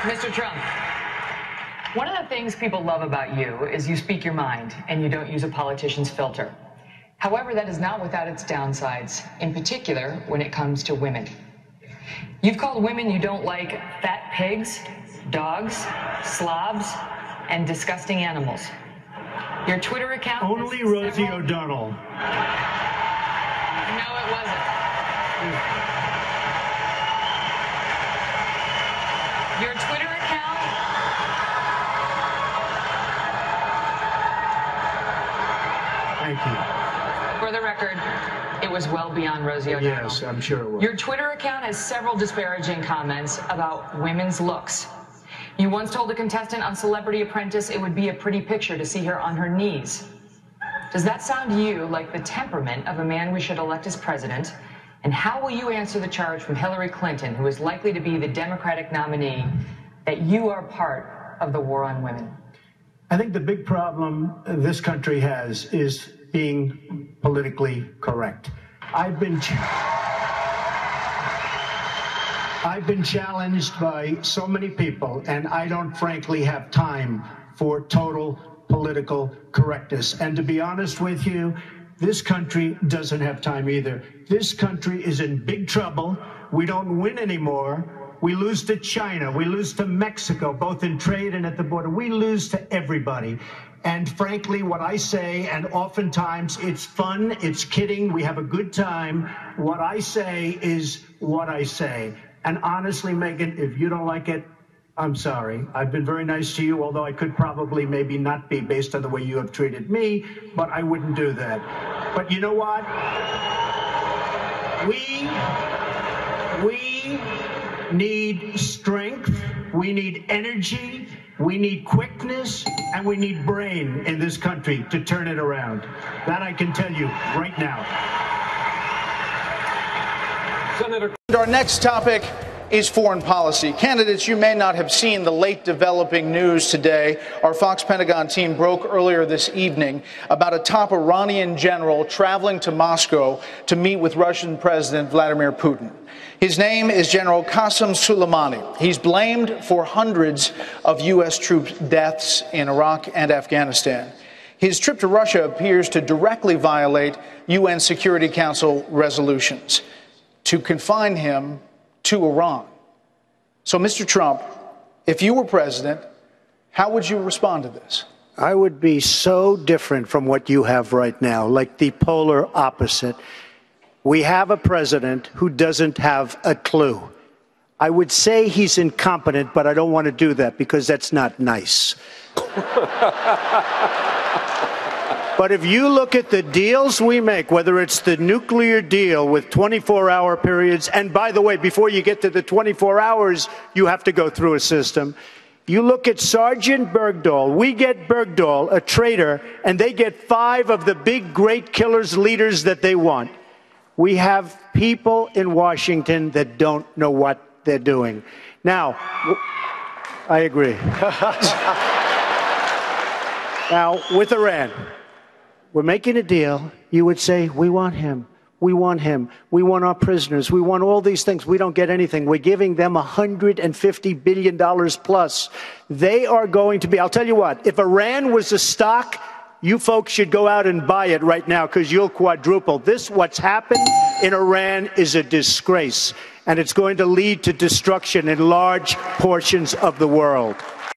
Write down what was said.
Mr. Trump, one of the things people love about you is you speak your mind and you don't use a politician's filter. However, that is not without its downsides, in particular when it comes to women. You've called women you don't like fat pigs, dogs, slobs, and disgusting animals. Your Twitter account... Only Rosie O'Donnell. No, it wasn't. Your Twitter account... Thank you. For the record, it was well beyond Rosie O'Donnell. Yes, I'm sure it was. Your Twitter account has several disparaging comments about women's looks. You once told a contestant on Celebrity Apprentice it would be a pretty picture to see her on her knees. Does that sound to you like the temperament of a man we should elect as president? And how will you answer the charge from Hillary Clinton, who is likely to be the Democratic nominee, that you are part of the war on women? I think the big problem this country has is being politically correct. I've been challenged by so many people, and I don't frankly have time for total political correctness. And to be honest with you, this country doesn't have time either. This country is in big trouble. We don't win anymore. We lose to China. We lose to Mexico, both in trade and at the border. We lose to everybody. And frankly, what I say, and oftentimes it's fun, it's kidding, we have a good time, what I say is what I say. And honestly, Megyn, if you don't like it, I'm sorry. I've been very nice to you, although I could probably maybe not be based on the way you have treated me, but I wouldn't do that. But you know what? We need strength, we need energy, we need quickness, and we need brain in this country to turn it around. That I can tell you right now. Senator. Our next topic is foreign policy. Candidates, you may not have seen the late developing news today. Our Fox Pentagon team broke earlier this evening about a top Iranian general traveling to Moscow to meet with Russian President Vladimir Putin. His name is General Qasem Soleimani. He's blamed for hundreds of U.S. troops' deaths in Iraq and Afghanistan. His trip to Russia appears to directly violate UN Security Council resolutions to confine him to Iran. So, Mr. Trump, if you were president, how would you respond to this? I would be so different from what you have right now, like the polar opposite. We have a president who doesn't have a clue. I would say he's incompetent, but I don't want to do that because that's not nice. But if you look at the deals we make, whether it's the nuclear deal with 24-hour periods, and by the way, before you get to the 24 hours, you have to go through a system. You look at Sergeant Bergdahl. We get Bergdahl, a traitor, and they get 5 of the big, great killers, leaders that they want. We have people in Washington that don't know what they're doing. Now, I agree. Now, with Iran, we're making a deal. You would say, we want him. We want him. We want our prisoners. We want all these things. We don't get anything. We're giving them $150 billion plus. They are going to be, I'll tell you what, if Iran was a stock, you folks should go out and buy it right now because you'll quadruple. What's happened in Iran is a disgrace, and it's going to lead to destruction in large portions of the world.